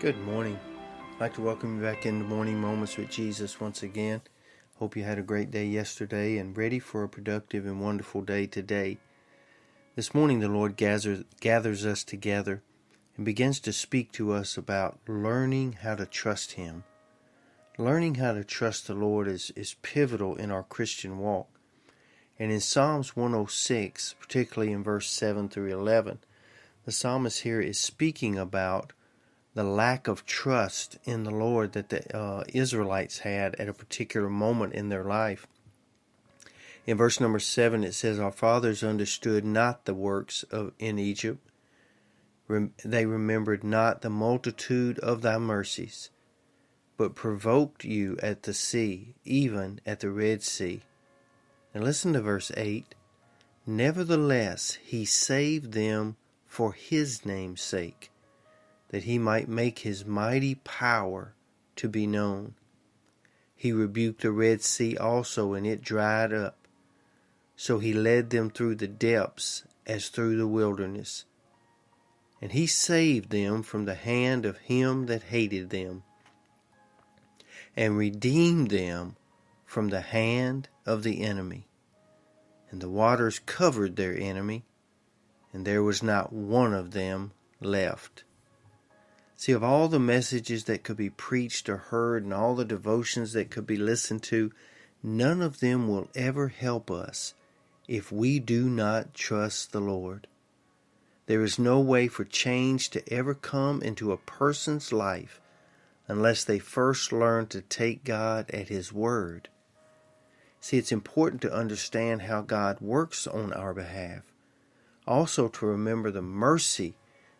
Good morning. I'd like to welcome you back into Morning Moments with Jesus once again. Hope you had a great day yesterday and ready for a productive and wonderful day today. This morning the Lord gathers us together and begins to speak to us about learning how to trust Him. Learning how to trust the Lord is pivotal in our Christian walk. And in Psalms 106, particularly in verse 7 through 11, the psalmist here is speaking about the lack of trust in the Lord that the Israelites had at a particular moment in their life. In verse number 7 it says, "Our fathers understood not the works in Egypt. They remembered not the multitude of thy mercies, but provoked you at the sea, even at the Red Sea." And listen to verse 8. "Nevertheless he saved them for his name's sake, that he might make his mighty power to be known. He rebuked the Red Sea also, and it dried up. So he led them through the depths as through the wilderness. And he saved them from the hand of him that hated them, and redeemed them from the hand of the enemy. And the waters covered their enemy, and there was not one of them left." See, of all the messages that could be preached or heard and all the devotions that could be listened to, none of them will ever help us if we do not trust the Lord. There is no way for change to ever come into a person's life unless they first learn to take God at His word. See, it's important to understand how God works on our behalf. Also to remember the mercy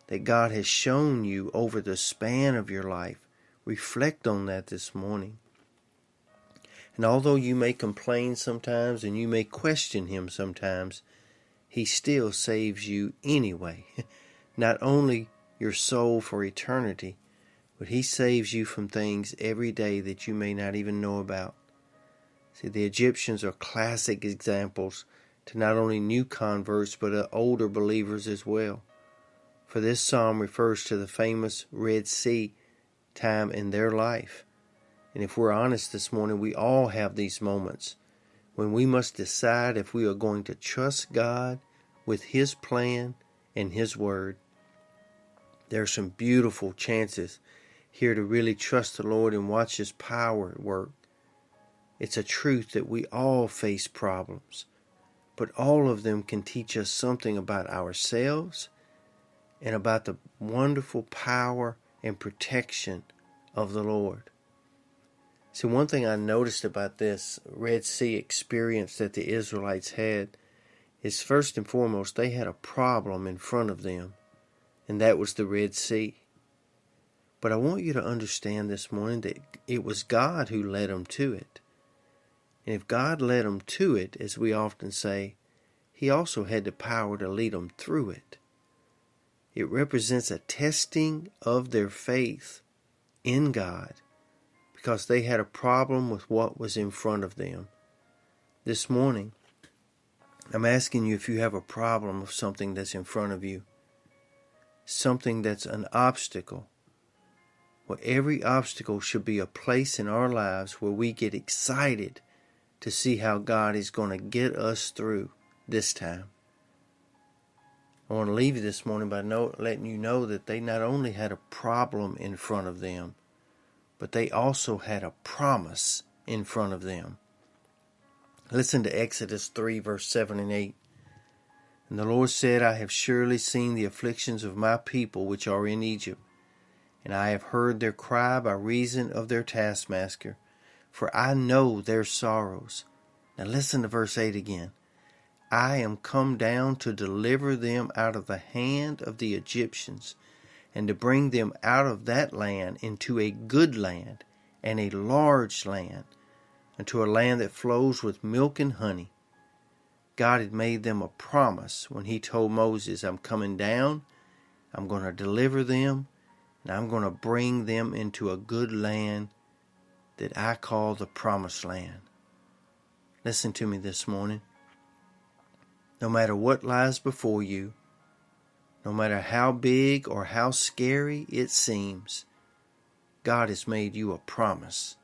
that God has shown you over the span of your life. Reflect on that this morning. And although you may complain sometimes and you may question Him sometimes, He still saves you anyway. Not only your soul for eternity, but He saves you from things every day that you may not even know about. See, the Egyptians are classic examples to not only new converts but older believers as well. For this psalm refers to the famous Red Sea time in their life. And if we're honest this morning, we all have these moments when we must decide if we are going to trust God with His plan and His word. There are some beautiful chances here to really trust the Lord and watch His power at work. It's a truth that we all face problems, but all of them can teach us something about ourselves and about the wonderful power and protection of the Lord. See, one thing I noticed about this Red Sea experience that the Israelites had is, first and foremost, they had a problem in front of them, and that was the Red Sea. But I want you to understand this morning that it was God who led them to it. And if God led them to it, as we often say, He also had the power to lead them through it. It represents a testing of their faith in God because they had a problem with what was in front of them. This morning, I'm asking you if you have a problem of something that's in front of you, something that's an obstacle. Well, every obstacle should be a place in our lives where we get excited to see how God is going to get us through this time. I want to leave you this morning by letting you know that they not only had a problem in front of them, but they also had a promise in front of them. Listen to Exodus 3, verse 7 and 8. "And the Lord said, I have surely seen the afflictions of my people which are in Egypt, and I have heard their cry by reason of their taskmaster, for I know their sorrows." Now listen to verse 8 again. "I am come down to deliver them out of the hand of the Egyptians, and to bring them out of that land into a good land and a large land, unto a land that flows with milk and honey." God had made them a promise when He told Moses, "I'm coming down, I'm going to deliver them, and I'm going to bring them into a good land that I call the promised land." Listen to me this morning. No matter what lies before you, no matter how big or how scary it seems, God has made you a promise.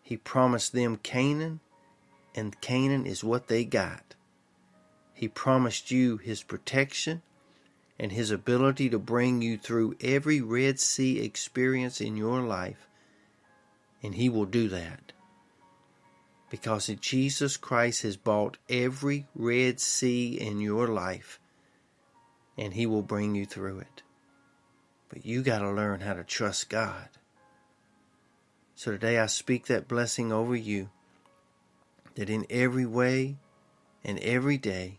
He promised them Canaan, and Canaan is what they got. He promised you His protection and His ability to bring you through every Red Sea experience in your life. And He will do that. Because Jesus Christ has bought every Red Sea in your life. And He will bring you through it. But you got to learn how to trust God. So today I speak that blessing over you. That in every way and every day,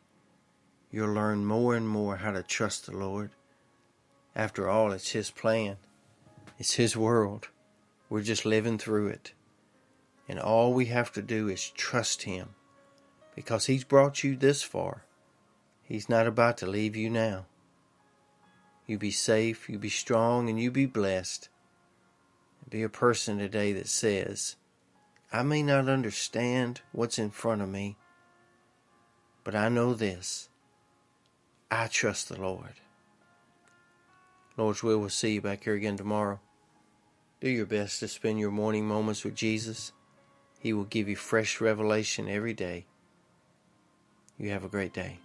you'll learn more and more how to trust the Lord. After all, it's His plan. It's His world. We're just living through it. And all we have to do is trust Him. Because He's brought you this far. He's not about to leave you now. You be safe, you be strong, and you be blessed. Be a person today that says, I may not understand what's in front of me, but I know this. I trust the Lord. Lord's will, we'll see you back here again tomorrow. Do your best to spend your morning moments with Jesus. He will give you fresh revelation every day. You have a great day.